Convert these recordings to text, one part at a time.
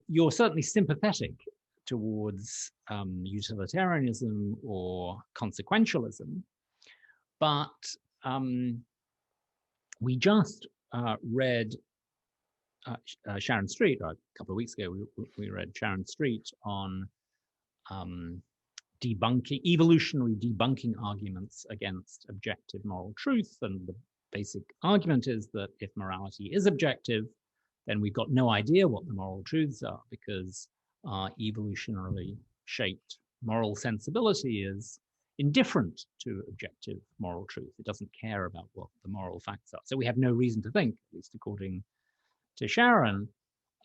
you're certainly sympathetic towards utilitarianism or consequentialism, but um, we just read Sharon Street, a couple of weeks ago, we read Sharon Street on um, evolutionary debunking arguments against objective moral truth. And the basic argument is that if morality is objective, then we've got no idea what the moral truths are, because our evolutionarily shaped moral sensibility is indifferent to objective moral truth. It doesn't care about what the moral facts are. So we have no reason to think, at least according to Sharon,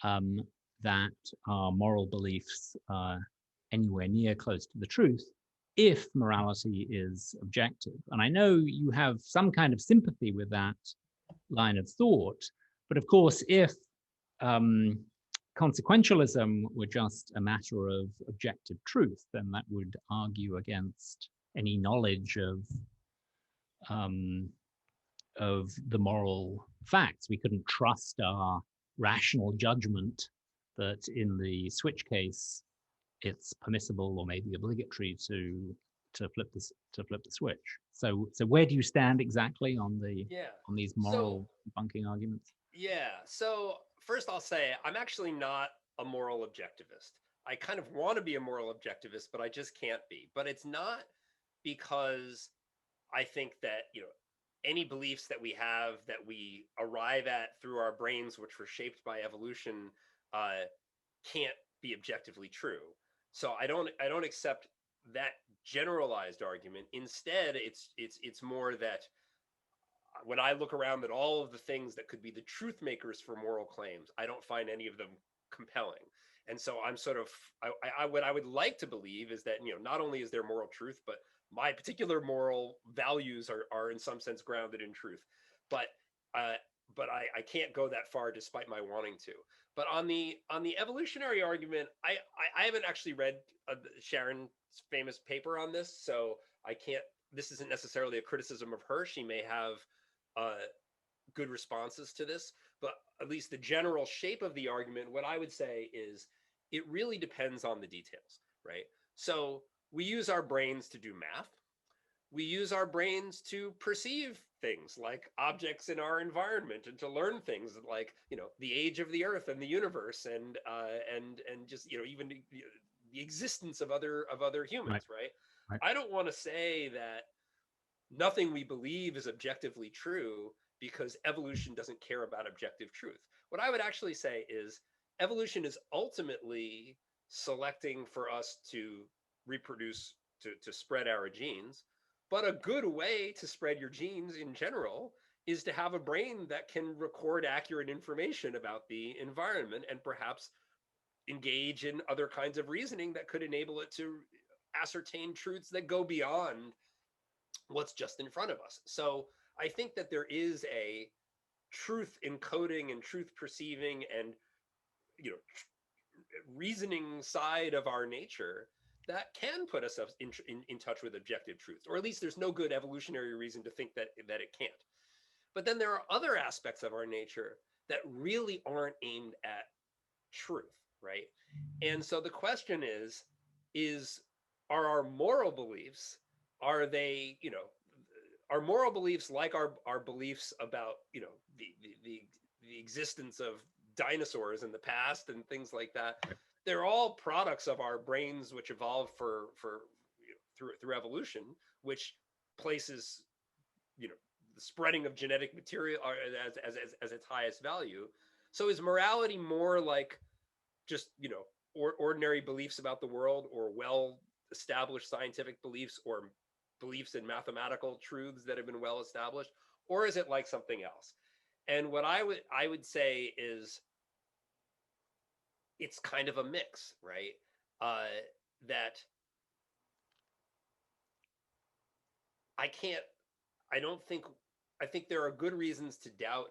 um, that our moral beliefs are anywhere near close to the truth if morality is objective. And I know you have some kind of sympathy with that line of thought, but of course, if consequentialism were just a matter of objective truth, then that would argue against any knowledge of the moral facts. We couldn't trust our rational judgment that in the switch case it's permissible or maybe obligatory to flip the switch. So where do you stand exactly on these So moral debunking arguments? so first I'll say I'm actually not a moral objectivist. I kind of want to be a moral objectivist, but I just can't be. But it's not because I think that, any beliefs that we have that we arrive at through our brains, which were shaped by evolution, uh, can't be objectively true. So I don't accept that generalized argument. Instead, it's more that when I look around at all of the things that could be the truth makers for moral claims, I don't find any of them compelling. And so I'm sort of what I would like to believe is that, not only is there moral truth, but my particular moral values are in some sense grounded in truth. But uh, I can't go that far despite my wanting to. But on the evolutionary argument, I haven't actually read Sharon's famous paper on this, so I can't. This isn't necessarily a criticism of her. She may have uh, good responses to this, but at least the general shape of the argument, what I would say is it really depends on the details, right? So we use our brains to do math. We use our brains to perceive things like objects in our environment and to learn things like, the age of the earth and the universe and just, even the existence of other Right, humans, right? right. I don't want to say that nothing we believe is objectively true because evolution doesn't care about objective truth. What I would actually say is evolution is ultimately selecting for us to reproduce, to spread our genes. But a good way to spread your genes in general is to have a brain that can record accurate information about the environment and perhaps engage in other kinds of reasoning that could enable it to ascertain truths that go beyond what's just in front of us. So I think that there is a truth encoding and truth perceiving and you know reasoning side of our nature that can put us in touch with objective truth, or at least there's no good evolutionary reason to think that it can't. But then there are other aspects of our nature that really aren't aimed at truth, right? And so the question is are our moral beliefs, are they, our moral beliefs like our beliefs about, the existence of dinosaurs in the past and things like that, they're all products of our brains which evolved for through evolution, which places, you know the spreading of genetic material as its highest value. So is morality more like just, ordinary beliefs about the world, or well established scientific beliefs, or beliefs in mathematical truths that have been well established, or is it like something else? And what I would say is it's kind of a mix, right? That I can't I don't think I think there are good reasons to doubt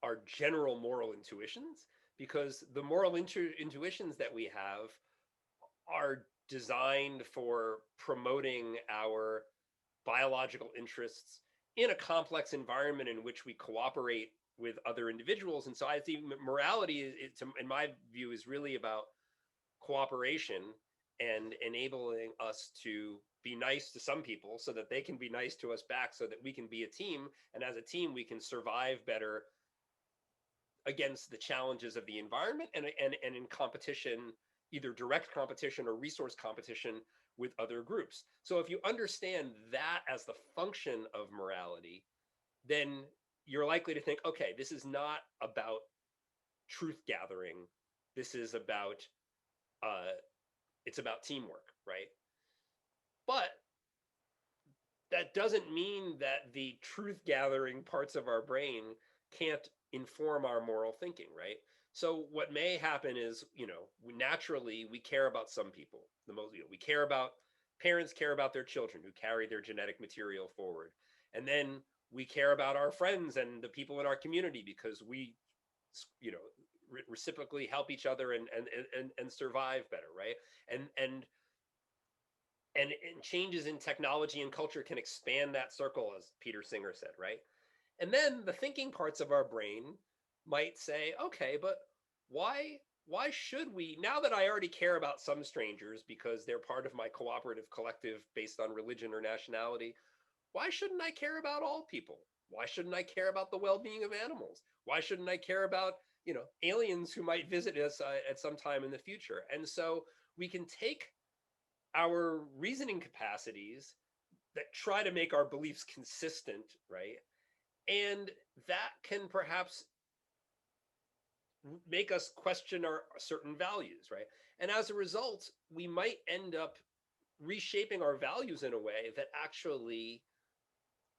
our general moral intuitions, because the moral intuitions that we have are designed for promoting our biological interests in a complex environment in which we cooperate with other individuals. And so I think morality, in my view, is really about cooperation and enabling us to be nice to some people so that they can be nice to us back, so that we can be a team. And as a team, we can survive better against the challenges of the environment and in competition, either direct competition or resource competition with other groups. So if you understand that as the function of morality, then you're likely to think, okay, this is not about truth gathering. This is about, it's about teamwork, right? But that doesn't mean that the truth gathering parts of our brain can't inform our moral thinking, right? So what may happen is, naturally we care about some people. We care about, parents care about their children who carry their genetic material forward. And then we care about our friends and the people in our community because we, reciprocally help each other and survive better, right? And changes in technology and culture can expand that circle, as Peter Singer said, right? And then the thinking parts of our brain might say, okay, but why should we, now that I already care about some strangers because they're part of my cooperative collective based on religion or nationality, why shouldn't I care about all people? Why shouldn't I care about the well-being of animals? Why shouldn't I care about, aliens who might visit us at some time in the future? And so we can take our reasoning capacities that try to make our beliefs consistent, right? And that can perhaps make us question our certain values, right? And as a result, we might end up reshaping our values in a way that actually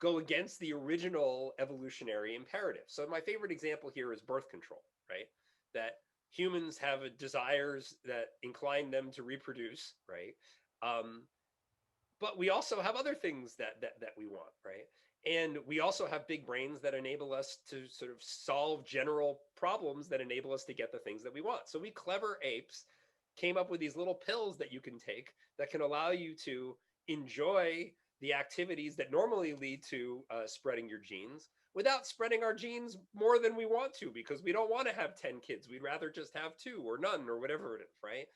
go against the original evolutionary imperative. So my favorite example here is birth control, right? That humans have desires that incline them to reproduce, right? But we also have other things that we want, right? And we also have big brains that enable us to sort of solve general problems that enable us to get the things that we want. So we clever apes came up with these little pills that you can take that can allow you to enjoy the activities that normally lead to spreading your genes without spreading our genes more than we want to, because we don't want to have 10 kids. We'd rather just have 2 or none or whatever it is, right?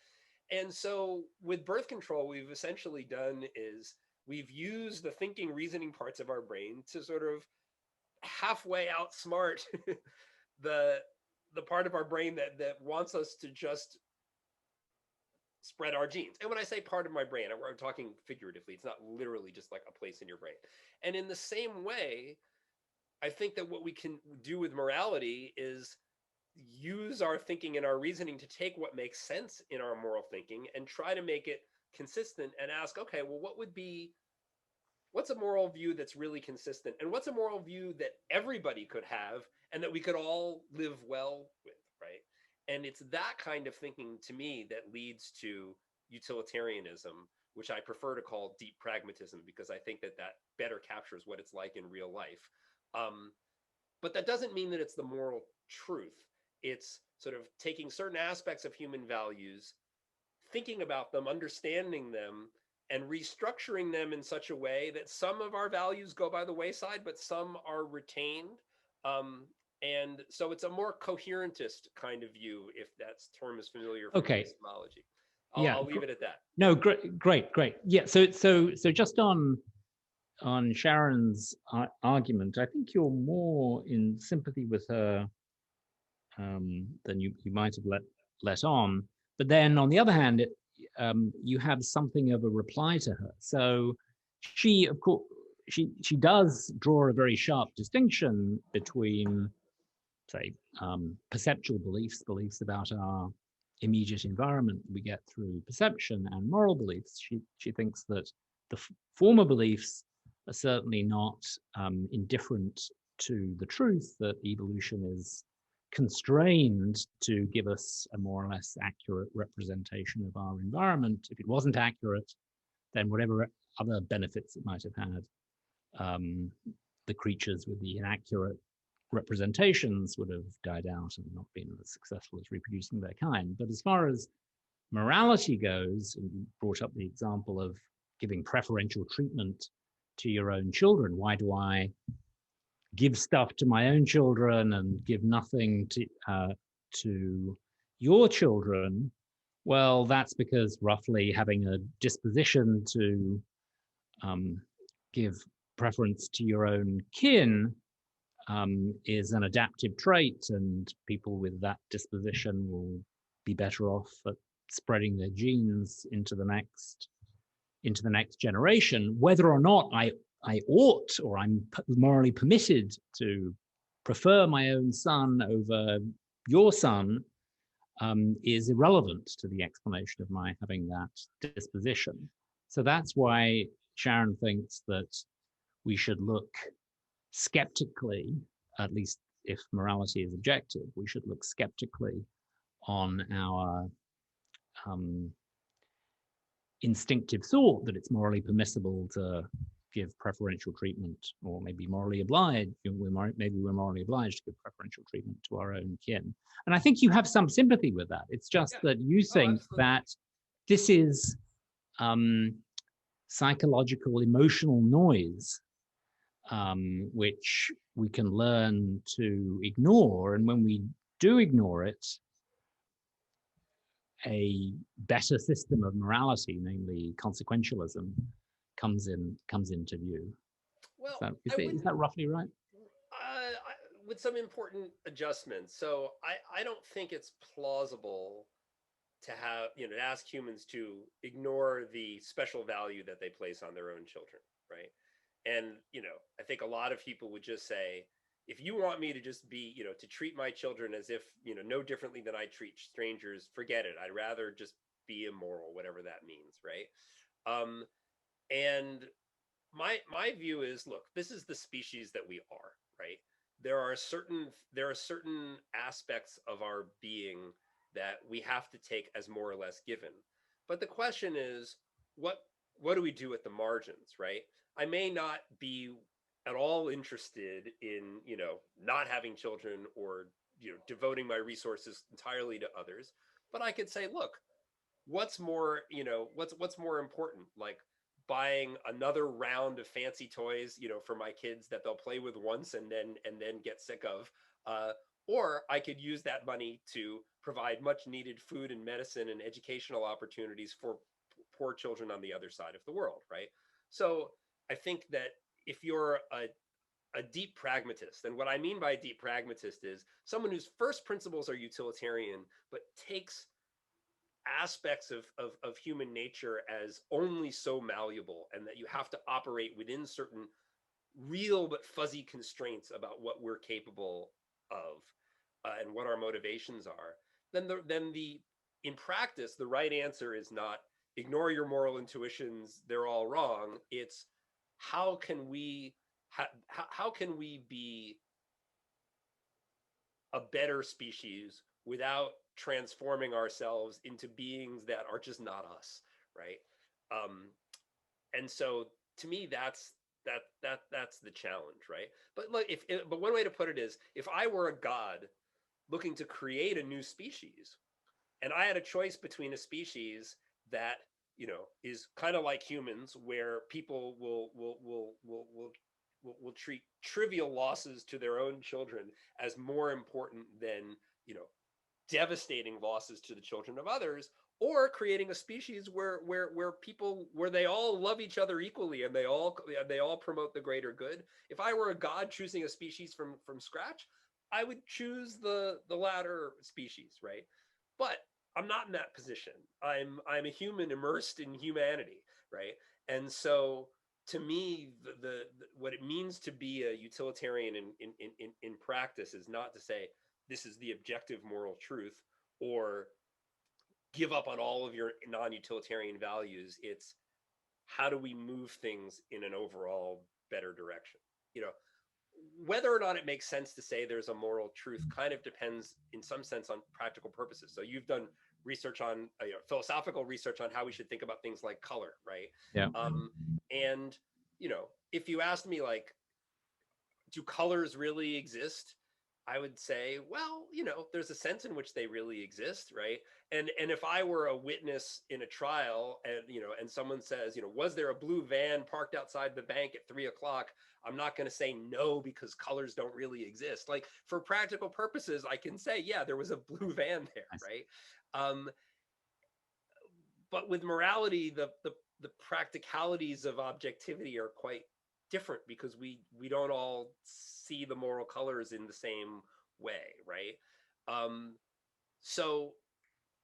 And so with birth control, we've essentially done is we've used the thinking, reasoning parts of our brain to sort of halfway outsmart the part of our brain that wants us to just spread our genes. And when I say part of my brain, I'm talking figuratively. It's not literally just like a place in your brain. And in the same way, I think that what we can do with morality is use our thinking and our reasoning to take what makes sense in our moral thinking and try to make it consistent and ask, okay, well, what's a moral view that's really consistent? And what's a moral view that everybody could have and that we could all live well with, right? And it's that kind of thinking to me that leads to utilitarianism, which I prefer to call deep pragmatism, because I think that better captures what it's like in real life. But that doesn't mean that it's the moral truth. It's sort of taking certain aspects of human values, thinking about them, understanding them, and restructuring them in such a way that some of our values go by the wayside, but some are retained. And so it's a more coherentist kind of view, if that term is familiar from epistemology. I'll leave it at that. No, great. Yeah. So just on Sharon's argument, I think you're more in sympathy with her than you might have let on. But then on the other hand, you have something of a reply to her. So she, of course, she does draw a very sharp distinction between, say, perceptual beliefs about our immediate environment we get through perception, and moral beliefs. She thinks that the former beliefs are certainly not indifferent to the truth that evolution is constrained to give us a more or less accurate representation of our environment. If it wasn't accurate, then whatever other benefits it might have had, the creatures with the inaccurate representations would have died out and not been as successful as reproducing their kind. But as far as morality goes, and you brought up the example of giving preferential treatment to your own children, why do I give stuff to my own children and give nothing to your children, well, that's because roughly having a disposition to give preference to your own kin is an adaptive trait, and people with that disposition will be better off at spreading their genes into the next generation. Whether or not I ought or I'm morally permitted to prefer my own son over your son is irrelevant to the explanation of my having that disposition. So that's why Sharon thinks that we should look skeptically, at least if morality is objective, we should look skeptically on our um, instinctive thought that it's morally permissible to give preferential treatment, or maybe morally obliged. Maybe we're morally obliged to give preferential treatment to our own kin. And I think you have some sympathy with that. It's just Yeah. that you Oh, think absolutely. that this is psychological, emotional noise, which we can learn to ignore. And when we do ignore it, a better system of morality, namely consequentialism, comes into view. Well, I Is wouldn't that roughly right? with some important adjustments. So I don't think it's plausible to have, to ask humans to ignore the special value that they place on their own children, right? And, I think a lot of people would just say, if you want me to just be, to treat my children as if, no differently than I treat strangers, forget it. I'd rather just be immoral, whatever that means, right? Um, and my view is, look, this is the species that we are, right? There are certain aspects of our being that we have to take as more or less given. But the question is, what what do we do at the margins, right? I may not be at all interested in, not having children, or, devoting my resources entirely to others, but I could say, look, what's more important, like buying another round of fancy toys, for my kids that they'll play with once and then get sick of, uh, or I could use that money to provide much needed food and medicine and educational opportunities for poor children on the other side of the world, right? So I think that if you're a deep pragmatist, and what I mean by a deep pragmatist is someone whose first principles are utilitarian, but takes aspects of human nature as only so malleable, and that you have to operate within certain real but fuzzy constraints about what we're capable of, and what our motivations are, then the in practice the right answer is not ignore your moral intuitions, they're all wrong. It's how can we how can we be a better species without transforming ourselves into beings that are just not us, right? Um, and so to me, that's the challenge, right? But look, but one way to put it is, if I were a god looking to create a new species, and I had a choice between a species that, is kind of like humans, where people will treat trivial losses to their own children as more important than, you know devastating losses to the children of others, or creating a species where they all love each other equally, and they all promote the greater good. If I were a god choosing a species from scratch, I would choose the latter species, right? But I'm not in that position. I'm a human immersed in humanity, right? And so to me, what it means to be a utilitarian in practice is not to say this is the objective moral truth, or give up on all of your non-utilitarian values. It's how do we move things in an overall better direction? You know, whether or not it makes sense to say there's a moral truth kind of depends in some sense on practical purposes. So you've done research on, philosophical research on how we should think about things like color, right? Yeah. And if you asked me, like, do colors really exist? I would say, well, there's a sense in which they really exist, right? And if I were a witness in a trial, and and someone says, was there a blue van parked outside the bank at 3 o'clock? I'm not going to say no because colors don't really exist. Like, for practical purposes, I can say, yeah, there was a blue van there, right? Um, but with morality, the practicalities of objectivity are quite different, because we don't all see the moral colors in the same way, right? Um, so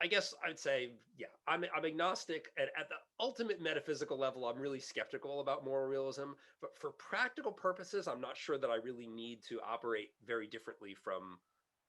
I guess I'd say, yeah, I'm agnostic, and at the ultimate metaphysical level, I'm really skeptical about moral realism. But for practical purposes, I'm not sure that I really need to operate very differently from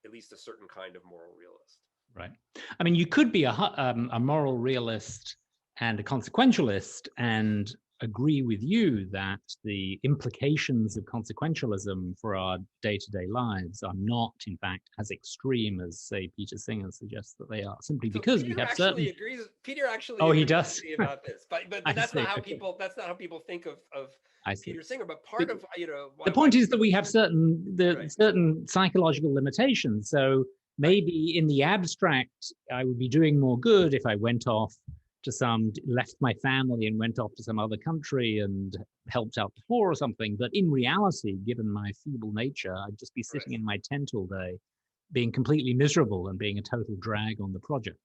at least a certain kind of moral realist. Right. I mean, you could be a moral realist and a consequentialist and agree with you that the implications of consequentialism for our day-to-day lives are not, in fact, as extreme as, say, Peter Singer suggests that they are, simply So because we Peter have actually certain. agrees. Peter actually Oh, he agrees does. with me about this, but I that's not see. how Okay. people think of I see. Peter Singer. But But part of the why point is that we have right, certain psychological limitations. So right, maybe in the abstract, I would be doing more good if I went off to left my family and went off to some other country and helped out the poor or something. But in reality, given my feeble nature, I'd just be right, sitting in my tent all day, being completely miserable and being a total drag on the project.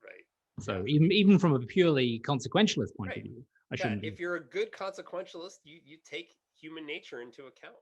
right, yeah, So even from a purely consequentialist point of right, view, I yeah. shouldn't be. If you're a good consequentialist, you take human nature into account.